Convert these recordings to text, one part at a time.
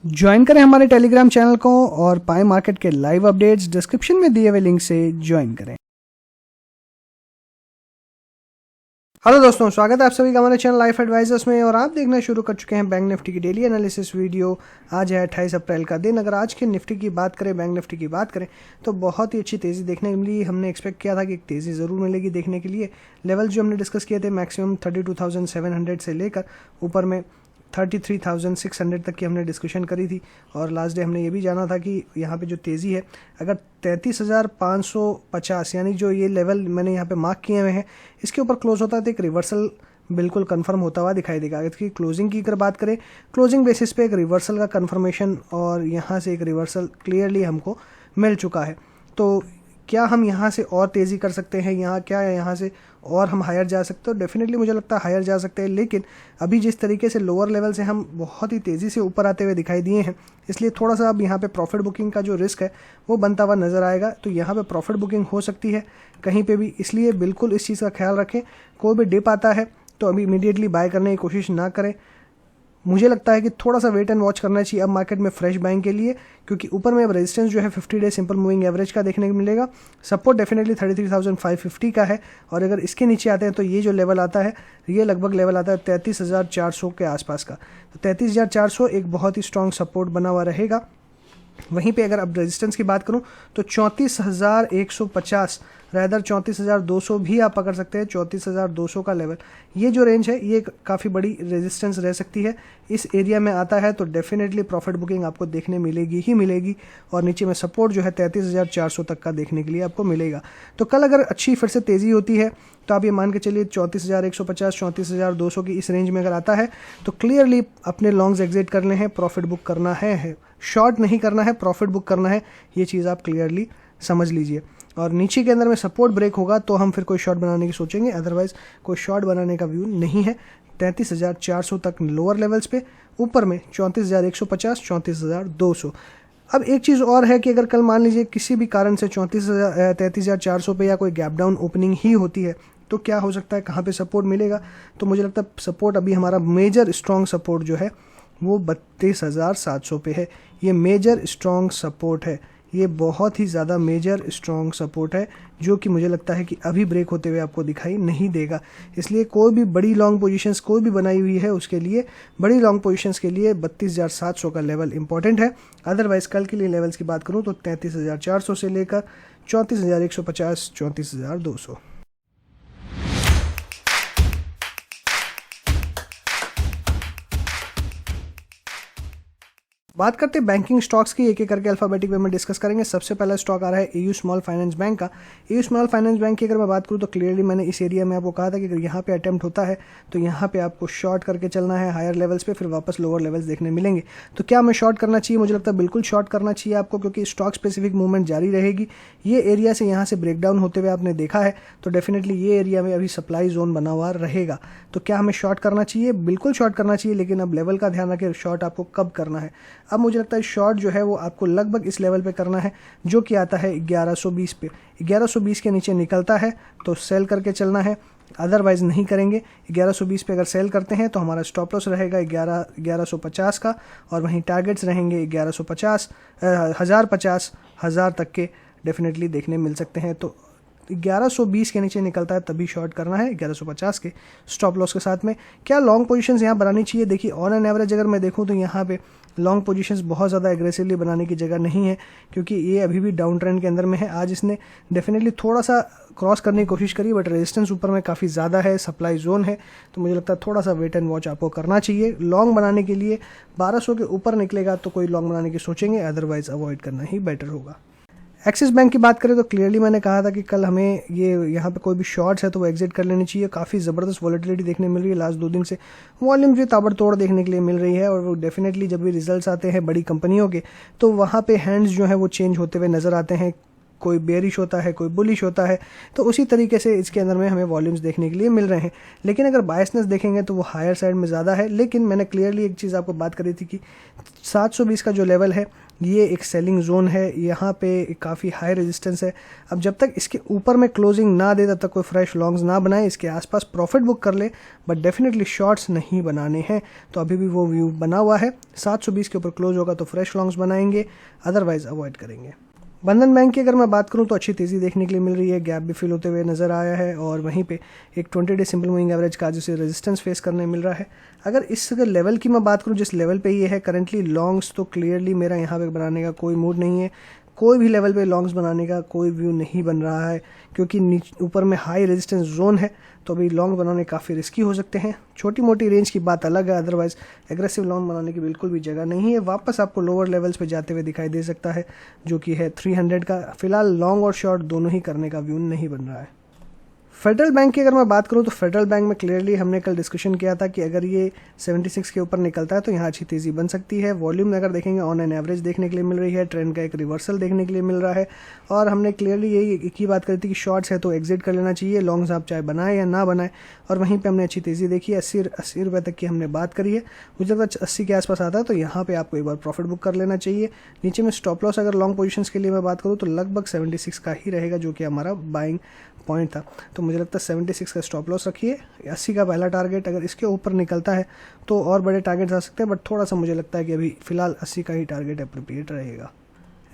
Join करें हमारे Telegram channel को और पाएं मार्केट के लाइव अपडेट्स। डिस्क्रिप्शन में दिए हुए लिंक से ज्वाइन करें। हेलो दोस्तों, स्वागत है आप सभी का हमारे चैनल लाइफ एडवाइजर्स में और आप देखना शुरू कर चुके हैं बैंक निफ्टी की डेली एनालिसिस वीडियो। आज है 28 अप्रैल का दिन। अगर आज के निफ्टी की बात करें, बैंक निफ्टी की बात करें तो बहुत ही अच्छी तेज़ी देखने को मिली। हमने एक्सपेक्ट किया था कि एक तेज़ी ज़रूर मिलेगी देखने के लिए। लेवल जो हमने डिस्कस किए थे मैक्सिमम 32,700 से लेकर ऊपर में 33,600 तक की हमने डिस्कशन करी थी। और लास्ट डे हमने ये भी जाना था कि यहाँ पे जो तेज़ी है, अगर 33,550 यानी जो ये लेवल मैंने यहाँ पे मार्क किए हुए हैं, इसके ऊपर क्लोज होता है तो एक रिवर्सल बिल्कुल कंफर्म होता हुआ दिखाई देगा। इसकी क्लोजिंग की अगर बात करें, क्लोजिंग बेसिस पे एक रिवर्सल का कंफर्मेशन और यहाँ से एक रिवर्सल क्लियरली हमको मिल चुका है। तो क्या हम यहाँ से और तेज़ी कर सकते हैं? यहाँ से और हम हायर जा सकते हो? डेफिनेटली मुझे लगता है हायर जा सकते हैं, लेकिन अभी जिस तरीके से लोअर लेवल से हम बहुत ही तेज़ी से ऊपर आते हुए दिखाई दिए हैं, इसलिए थोड़ा सा अब यहाँ पे प्रॉफिट बुकिंग का जो रिस्क है वो बनता हुआ नज़र आएगा। तो यहाँ पे प्रॉफिट बुकिंग हो सकती है कहीं पे भी, इसलिए बिल्कुल इस चीज़ का ख्याल रखें। कोई भी डिप आता है तो अभी इमीडिएटली बाय करने की कोशिश ना करें। मुझे लगता है कि थोड़ा सा वेट एंड वॉच करना चाहिए अब मार्केट में फ्रेश बाइंग के लिए, क्योंकि ऊपर में अब रेजिस्टेंस जो है 50 डे सिंपल मूविंग एवरेज का देखने को मिलेगा। सपोर्ट डेफिनेटली 33,550 का है, और अगर इसके नीचे आते हैं तो ये जो लेवल आता है, ये लगभग लेवल आता है 33,400 के आसपास का। तो 33,400 एक बहुत ही स्ट्रॉन्ग सपोर्ट बना हुआ रहेगा। वहीं पे अगर अब रेजिस्टेंस की बात करूं तो 34,150 रैदर 34,200 भी आप पकड़ सकते हैं। 34,200 का लेवल, ये जो रेंज है, ये काफ़ी बड़ी रेजिस्टेंस रह सकती है। इस एरिया में आता है तो डेफिनेटली प्रॉफिट बुकिंग आपको देखने मिलेगी ही मिलेगी। और नीचे में सपोर्ट जो है 33,400 तक का देखने के लिए आपको मिलेगा। तो कल अगर अच्छी फिर से तेज़ी होती है तो आप ये मान के चलिए 34,150 34,200 की इस रेंज में अगर आता है तो क्लियरली अपने लॉन्ग्स एग्जिट करने हैं, प्रॉफिट बुक करना है। शॉर्ट नहीं करना है, प्रॉफिट बुक करना है। ये चीज़ आप क्लियरली समझ लीजिए। और नीचे के अंदर में सपोर्ट ब्रेक होगा तो हम फिर कोई शॉर्ट बनाने की सोचेंगे, अदरवाइज कोई शॉर्ट बनाने का व्यू नहीं है। 33,400 तक लोअर लेवल्स पे, ऊपर में 34,150 34,200। अब एक चीज़ और है कि अगर कल मान लीजिए किसी भी कारण से 33,400 पे या कोई गैप डाउन ओपनिंग ही होती है तो क्या हो सकता है, कहाँ पे सपोर्ट मिलेगा? तो मुझे लगता है सपोर्ट अभी हमारा मेजर स्ट्रॉन्ग सपोर्ट जो है वो 32,700 पे है। ये मेजर स्ट्रॉन्ग सपोर्ट है, ये बहुत ही ज़्यादा मेजर स्ट्रॉन्ग सपोर्ट है, जो कि मुझे लगता है कि अभी ब्रेक होते हुए आपको दिखाई नहीं देगा। इसलिए कोई भी बड़ी लॉन्ग पोजीशंस कोई भी बनाई हुई है उसके लिए, बड़ी लॉन्ग पोजीशंस के लिए 32,700 का लेवल इंपॉर्टेंट है। अदरवाइज कल के लिए लेवल्स की बात करूँ तो 33,400 से लेकर 34,150 34,200। बात करते हैं बैंकिंग स्टॉक्स की, एक एक करके अल्फाबेटिक वे में डिस्कस करेंगे। सबसे पहला स्टॉक आ रहा है एयू स्मॉल फाइनेंस बैंक का। एयू स्मॉल फाइनेंस बैंक की अगर मैं बात करूं तो क्लियरली मैंने इस एरिया में आपको कहा था कि अगर यहाँ पे अटेम्प्ट होता है तो यहाँ पे आपको शॉर्ट करके चलना है हायर लेवल्स पे, फिर वापस लोअर लेवल्स देखने मिलेंगे। तो क्या हमें शॉर्ट करना चाहिए? मुझे लगता है बिल्कुल शॉर्ट करना चाहिए आपको, क्योंकि स्टॉक स्पेसिफिक मूवमेंट जारी रहेगी। ये एरिया से यहाँ से ब्रेकडाउन होते हुए आपने देखा है, तो डेफिनेटली ये एरिया में अभी सप्लाई जोन बना हुआ रहेगा। तो क्या हमें शॉर्ट करना चाहिए? बिल्कुल शॉर्ट करना चाहिए, लेकिन अब लेवल का ध्यान रखें शॉर्ट आपको कब करना है। अब मुझे लगता है शॉर्ट जो है वो आपको लगभग इस लेवल पे करना है, जो कि आता है 1120 पे। 1120 के नीचे निकलता है तो सेल करके चलना है, अदरवाइज नहीं करेंगे। 1120 पे अगर सेल करते हैं तो हमारा स्टॉप लॉस रहेगा 1150 का, और वहीं टारगेट्स रहेंगे 1150 1000 तक के डेफिनेटली देखने मिल सकते हैं। तो 1120 के नीचे निकलता है तभी शॉर्ट करना है 1150 के स्टॉप लॉस के साथ में। क्या लॉन्ग पोजीशंस यहाँ बनानी चाहिए? देखिए ऑन एन एवरेज अगर मैं देखूँ तो यहाँ पे लॉन्ग पोजीशंस बहुत ज़्यादा एग्रेसिवली बनाने की जगह नहीं है, क्योंकि ये अभी भी डाउन ट्रेंड के अंदर में है। आज इसने डेफिनेटली थोड़ा सा क्रॉस करने की कोशिश करी, बट रेजिस्टेंस ऊपर में काफ़ी ज़्यादा है, सप्लाई जोन है। तो मुझे लगता है थोड़ा सा वेट एंड वॉच आपको करना चाहिए लॉन्ग बनाने के लिए। 1200 के ऊपर निकलेगा तो कोई लॉन्ग बनाने की सोचेंगे, अदरवाइज अवॉइड करना ही बेटर होगा। एक्सिस बैंक की बात करें तो क्लियरली मैंने कहा था कि कल हमें ये यहाँ पे कोई भी शॉर्ट्स है तो वो एग्जिट कर लेनी चाहिए। काफ़ी ज़बरदस्त वॉलेटिलिटी देखने मिल रही है लास्ट 2 दिन से, वॉल्यूम जो ताबड़तोड़ देखने के लिए मिल रही है। और वो डेफिनेटली जब भी रिजल्ट्स आते हैं बड़ी कंपनियों के तो वहाँ पे हैंड्स जो है वो चेंज होते हुए नज़र आते हैं। कोई बेरिश होता है, कोई बुलिश होता है, तो उसी तरीके से इसके अंदर में हमें वॉल्यूम्स देखने के लिए मिल रहे हैं। लेकिन अगर बायसनेस देखेंगे तो वो हायर साइड में ज़्यादा है। लेकिन मैंने क्लियरली एक चीज़ आपको बात करी थी कि 720 का जो लेवल है ये एक सेलिंग जोन है, यहाँ पे काफ़ी हाई रेजिस्टेंस है। अब जब तक इसके ऊपर में क्लोजिंग ना दे तब तक कोई फ्रेश लॉन्ग्स ना बनाए, इसके आसपास प्रॉफिट बुक कर ले, बट डेफिनेटली शॉर्ट्स नहीं बनाने हैं। तो अभी भी वो व्यू बना हुआ है, 720 के ऊपर क्लोज होगा तो फ्रेश लॉन्ग्स बनाएंगे, अदरवाइज अवॉइड करेंगे। बंधन बैंक की अगर मैं बात करूं तो अच्छी तेज़ी देखने के लिए मिल रही है, गैप भी फिल होते हुए नज़र आया है और वहीं पे एक 20 डे सिंपल मूविंग एवरेज का जिसे रेजिस्टेंस फेस करने मिल रहा है। अगर इस लेवल की मैं बात करूं जिस लेवल पे ये है करंटली लॉन्ग्स, तो क्लियरली मेरा यहाँ पे बनाने का कोई मूड नहीं है, कोई भी लेवल पे लॉन्ग्स बनाने का कोई व्यू नहीं बन रहा है, क्योंकि ऊपर में हाई रेजिस्टेंस जोन है, तो अभी लॉन्ग बनाने काफ़ी रिस्की हो सकते हैं। छोटी मोटी रेंज की बात अलग है, अदरवाइज एग्रेसिव लॉन्ग बनाने की बिल्कुल भी जगह नहीं है। वापस आपको लोअर लेवल्स पे जाते हुए दिखाई दे सकता है, जो कि है 300 का। फिलहाल लॉन्ग और शॉर्ट दोनों ही करने का व्यू नहीं बन रहा है। फेडरल बैंक की अगर मैं बात करूं तो फेडरल बैंक में क्लियरली हमने कल डिस्कशन किया था कि अगर ये 76 के ऊपर निकलता है तो यहाँ अच्छी तेज़ी बन सकती है। वॉल्यूम अगर देखेंगे ऑन एन एवरेज देखने के लिए मिल रही है, ट्रेंड का एक रिवर्सल देखने के लिए मिल रहा है, और हमने क्लियरली यही एक ही बात करी थी कि शॉर्ट्स है तो एग्जिट कर लेना चाहिए, लॉन्ग्स आप चाहे बनाए या ना बनाए, और वहीं पर हमने अच्छी तेज़ी देखी है। 80 रुपये तक की हमने बात करी है, मुझे लगता है 80 के आसपास आता है तो यहाँ पर आपको एक बार प्रॉफिट बुक कर लेना चाहिए। नीचे में स्टॉप लॉस अगर लॉन्ग पोजिशन के लिए मैं बात करूँ तो लगभग 76 का ही रहेगा, जो कि हमारा बाइंग पॉइंट था। तो मुझे लगता है 76 का स्टॉप लॉस रखिए। 80 का पहला टारगेट, अगर इसके ऊपर निकलता है तो और बड़े टारगेट्स आ सकते हैं, बट थोड़ा सा मुझे लगता है कि अभी फिलहाल 80 का ही टारगेट अप्रोप्रिएट रहेगा।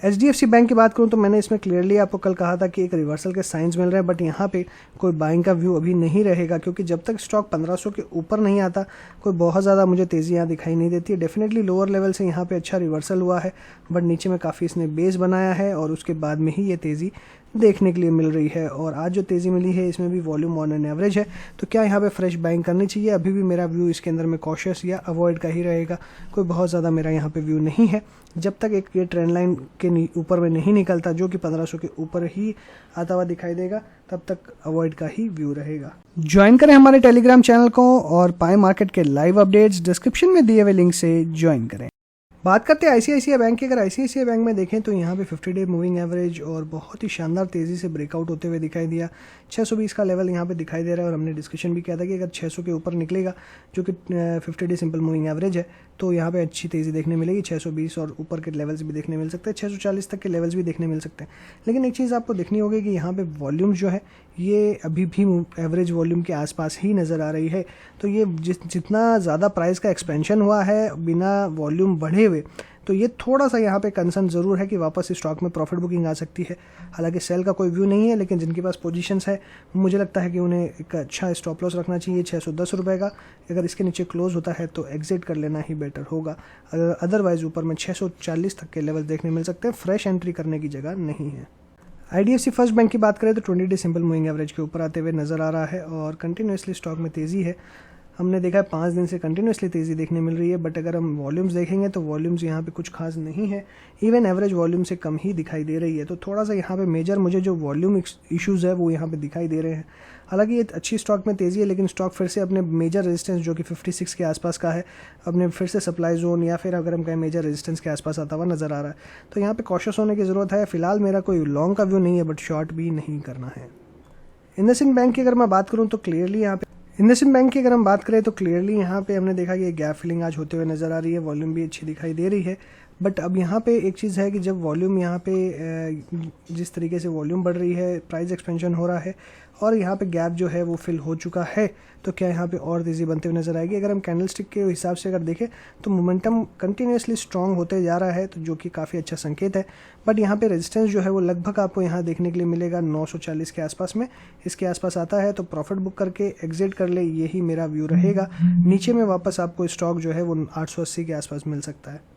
HDFC बैंक की बात करूं तो मैंने इसमें क्लियरली आपको कल कहा था कि एक रिवर्सल के साइंस मिल रहे हैं, बट यहाँ पे कोई बाइंग का व्यू अभी नहीं रहेगा, क्योंकि जब तक स्टॉक 1500 के ऊपर नहीं आता कोई बहुत ज़्यादा मुझे तेज़ी यहाँ दिखाई नहीं देती है। डेफिनेटली लोअर लेवल से यहाँ पे अच्छा रिवर्सल हुआ है, बट नीचे में काफ़ी इसने बेस बनाया है और उसके बाद में ही ये तेज़ी देखने के लिए मिल रही है। और आज जो तेज़ी मिली है इसमें भी वॉल्यूम ऑन एन एवरेज है, तो क्या यहाँ पे फ्रेश बाइंग करनी चाहिए? अभी भी मेरा व्यू इसके अंदर में कॉशियस या अवॉइड का ही रहेगा, कोई बहुत ज़्यादा मेरा यहाँ पे व्यू नहीं है। जब तक एक ये ट्रेंड लाइन के ऊपर में नहीं निकलता, जो कि 1500 के ऊपर ही आता हुआ दिखाई देगा, तब तक अवॉइड का ही व्यू रहेगा। ज्वाइन करें हमारे टेलीग्राम चैनल को और पाएं मार्केट के लाइव अपडेट्स, डिस्क्रिप्शन में दिए हुए लिंक से ज्वाइन करें। बात करते हैं ICICI बैंक की। अगर ICICI बैंक में देखें तो यहाँ पे 50 डे मूविंग एवरेज और बहुत ही शानदार तेज़ी से ब्रेकआउट होते हुए दिखाई दिया। 620 का लेवल यहाँ पे दिखाई दे रहा है, और हमने डिस्कशन भी किया था कि अगर 600 के ऊपर निकलेगा, जो कि 50 डे सिंपल मूविंग एवरेज है, तो यहाँ पे अच्छी तेज़ी देखने मिलेगी। 620 और ऊपर के लेवल्स भी देखने मिल सकते हैं, 640 तक के लेवल्स भी देखने मिल सकते हैं। लेकिन एक चीज़ आपको देखनी होगी कि यहाँ पे वॉल्यूम जो है ये अभी भी एवरेज वॉल्यूम के आसपास ही नज़र आ रही है। तो ये जितना ज़्यादा प्राइस का एक्सपेंशन हुआ है बिना वॉल्यूम बढ़े हुए, तो ये थोड़ा सा यहाँ पे कंसर्न ज़रूर है कि वापस इस स्टॉक में प्रॉफिट बुकिंग आ सकती है। हालांकि सेल का कोई व्यू नहीं है, लेकिन जिनके पास पोजीशंस है मुझे लगता है कि उन्हें एक अच्छा स्टॉप लॉस रखना चाहिए 610 रुपये का। अगर इसके नीचे क्लोज होता है तो एग्जिट कर लेना ही बेटर होगा, अदरवाइज ऊपर में 640 तक के लेवल देखने मिल सकते हैं। फ्रेश एंट्री करने की जगह नहीं है। IDFC फर्स्ट बैंक की बात करें तो 20 डे सिंपल मूविंग एवरेज के ऊपर आते हुए नज़र आ रहा है और कंटिन्यूसली स्टॉक में तेज़ी है। हमने देखा है 5 दिन से कंटिन्यूसली तेज़ी देखने मिल रही है, बट अगर हम वॉल्यूम्स देखेंगे तो वॉल्यूम्स यहाँ पे कुछ खास नहीं है, इवन एवरेज वॉल्यूम से कम ही दिखाई दे रही है। तो थोड़ा सा यहाँ पे मेजर मुझे जो वॉल्यूम इश्यूज़ है वो यहाँ पे दिखाई दे रहे हैं। हालांकि ये अच्छी स्टॉक में तेज़ी है, लेकिन स्टॉक फिर से अपने मेजर रेजिस्टेंस जो कि 56 के आसपास का है, अपने फिर से सप्लाई जोन या फिर अगर हम कहें मेजर रेजिस्टेंस के आसपास आता हुआ नज़र आ रहा है। तो यहाँ पे कॉशियस होने की ज़रूरत है। फिलहाल मेरा कोई लॉन्ग का व्यू नहीं है, बट शॉर्ट भी नहीं करना है। इंडसइंड बैंक की अगर मैं बात करूँ तो क्लियरली यहाँ पे इंडसइंड बैंक की अगर हम बात करें तो क्लियरली यहाँ पे हमने देखा कि गैप फिलिंग आज होते हुए नज़र आ रही है, वॉल्यूम भी अच्छी दिखाई दे रही है। बट अब यहाँ पे एक चीज़ है कि जब वॉल्यूम यहाँ पे जिस तरीके से वॉल्यूम बढ़ रही है, प्राइस एक्सपेंशन हो रहा है और यहाँ पे गैप जो है वो फिल हो चुका है, तो क्या यहाँ पे और तेज़ी बनते हुए नज़र आएगी? अगर हम कैंडलस्टिक के हिसाब से अगर देखें तो मोमेंटम कंटिन्यूसली स्ट्रॉन्ग होते जा रहा है, तो जो कि काफ़ी अच्छा संकेत है। बट यहाँ पे रेजिस्टेंस जो है वो लगभग आपको यहाँ देखने के लिए मिलेगा 940 के आसपास में। इसके आसपास आता है तो प्रॉफिट बुक करके एग्जिट कर ले, यही मेरा व्यू रहेगा। नीचे में वापस आपको स्टॉक जो है वो 880 के आसपास मिल सकता है।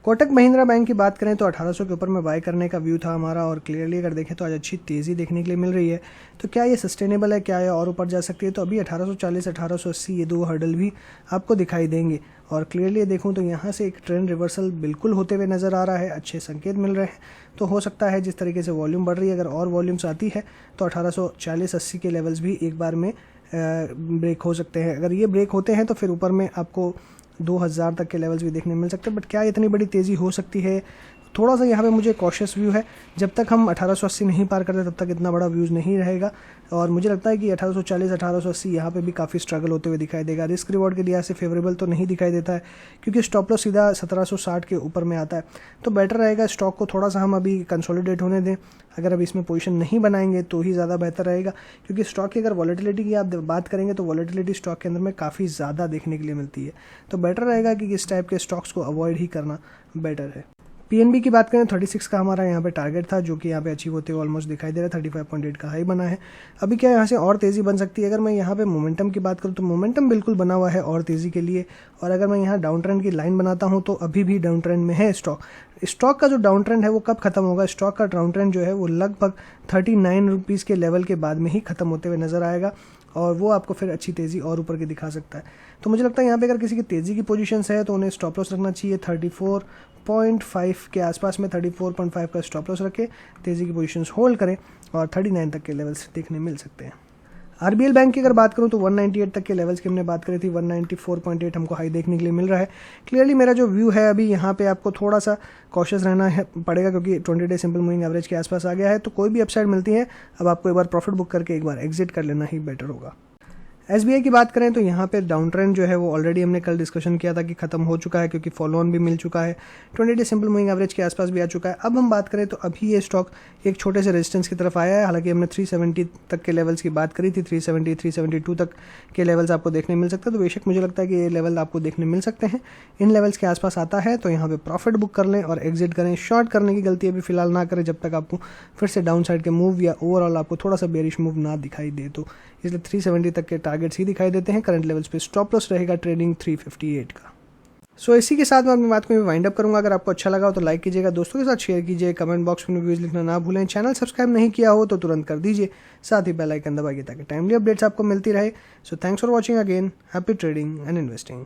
कोटक महिंद्रा बैंक की बात करें तो 1800 के ऊपर में बाय करने का व्यू था हमारा, और क्लियरली अगर देखें तो आज अच्छी तेज़ी देखने के लिए मिल रही है। तो क्या ये सस्टेनेबल है, क्या ये और ऊपर जा सकती है? तो अभी 1840 1880 ये दो हर्डल भी आपको दिखाई देंगे। और क्लियरली देखूं तो यहाँ से एक ट्रेंड रिवर्सल बिल्कुल होते हुए नज़र आ रहा है, अच्छे संकेत मिल रहे हैं। तो हो सकता है जिस तरीके से वॉल्यूम बढ़ रही है, अगर और वॉल्यूम्स आती है तो 1840 80 के लेवल्स भी एक बार में ब्रेक हो सकते हैं। अगर ये ब्रेक होते हैं तो फिर ऊपर में आपको 2000 तक के लेवल्स भी देखने मिल सकते हैं। बट क्या इतनी बड़ी तेज़ी हो सकती है? थोड़ा सा यहाँ पे मुझे कॉशियस व्यू है, जब तक हम 1880 नहीं पार करते तब तक इतना बड़ा व्यूज़ नहीं रहेगा। और मुझे लगता है कि 1840 1880 यहाँ पे भी काफ़ी स्ट्रगल होते हुए दिखाई देगा। रिस्क रिवॉर्ड के लिहाज से फेवरेबल तो नहीं दिखाई देता है, क्योंकि स्टॉप लॉस सीधा 1760 के ऊपर में आता है। तो बेटर रहेगा स्टॉक को थोड़ा सा हम अभी कंसोलिडेट होने दें। अगर अभी इसमें पोजीशन नहीं बनाएंगे तो ही ज़्यादा बेहतर रहेगा, क्योंकि स्टॉक की अगर वॉलेटिलिटी की आप बात करेंगे तो वॉलेटिलिटी स्टॉक के अंदर में काफ़ी ज़्यादा देखने के लिए मिलती है। तो बेटर रहेगा कि इस टाइप के स्टॉक्स को अवॉइड ही करना बेटर है। पीएनबी की बात करें 36 का हमारा यहाँ पे टारगेट था, जो कि यहाँ पे अचीव होते हुए ऑलमोस्ट दिखाई दे रहा है। 35.8 का हाई बना है। अभी क्या यहाँ से और तेज़ी बन सकती है? अगर मैं यहाँ पे मोमेंटम की बात करूँ तो मोमेंटम बिल्कुल बना हुआ है और तेज़ी के लिए। और अगर मैं यहाँ डाउन ट्रेंड की लाइन बनाता हूँ तो अभी भी डाउन ट्रेंड में है स्टॉक का जो डाउन ट्रेंड है वो कब खत्म होगा? स्टॉक का डाउन ट्रेंड जो है वो लगभग 39 रुपीज़ के लेवल के बाद में ही खत्म होते हुए नजर आएगा, और वो आपको फिर अच्छी तेज़ी और ऊपर की दिखा सकता है। तो मुझे लगता है यहाँ पे अगर किसी की तेज़ी की पोजीशंस है तो उन्हें स्टॉप लॉस रखना चाहिए 34.5 के आसपास में। 34.5 का स्टॉप लॉस रखें, तेज़ी की पोजीशंस होल्ड करें, और 39 तक के लेवल्स देखने मिल सकते हैं। आरबीएल बैंक की अगर बात करूं तो 198 तक के लेवल्स की हमने बात करी थी। 194.8 हमको हाई देखने के लिए मिल रहा है। क्लियरली मेरा जो व्यू है अभी यहाँ पे आपको थोड़ा सा कॉशियस रहना है पड़ेगा, क्योंकि 20 डे सिंपल मूविंग एवरेज के आसपास आ गया है। तो कोई भी अपसाइड मिलती है, अब आपको एक बार प्रॉफिट बुक करके एक बार एग्जिट कर लेना ही बेटर होगा। एसबीआई की बात करें तो यहाँ पे डाउन ट्रेंड जो है वो ऑलरेडी हमने कल डिस्कशन किया था कि खत्म हो चुका है, क्योंकि फॉलो ऑन भी मिल चुका है। 20 डे सिंपल मूविंग एवरेज के आसपास भी आ चुका है। अब हम बात करें तो अभी ये स्टॉक एक छोटे से रेजिस्टेंस की तरफ आया है। हालांकि हमने 370 तक के लेवल्स की बात करी थी, 370 372 तक के लेवल्स आपको देखने मिल सकते हैं। तो बेशक मुझे लगता है कि ये लेवल आपको देखने मिल सकते हैं। इन लेवल्स के आसपास आता है तो यहाँ पे प्रॉफिट बुक कर लें और एग्जिट करें। शॉर्ट करने की गलती अभी फिलहाल ना करें जब तक आपको फिर से डाउन साइड के मूव या ओवरऑल आपको थोड़ा सा बेरिश मूव ना दिखाई दे। तो इसलिए 370 तक के टारगेट्स ही दिखाई देते हैं। करंट लेवल्स पे स्टॉप लॉस रहेगा ट्रेडिंग 358 का। सो इसी के साथ मैं अपनी बात को वाइंड अप करूंगा। अगर आपको अच्छा लगा हो तो लाइक कीजिएगा, दोस्तों के साथ शेयर कीजिए, कमेंट बॉक्स में व्यूज लिखना ना भूलें। चैनल सब्सक्राइब नहीं किया हो तो तुरंत कर दीजिए, साथ ही बेल आइकन दबाइए ताकि टाइमली अपडेट्स आपको मिलती रहे। So thanks for watching again. Happy trading and investing.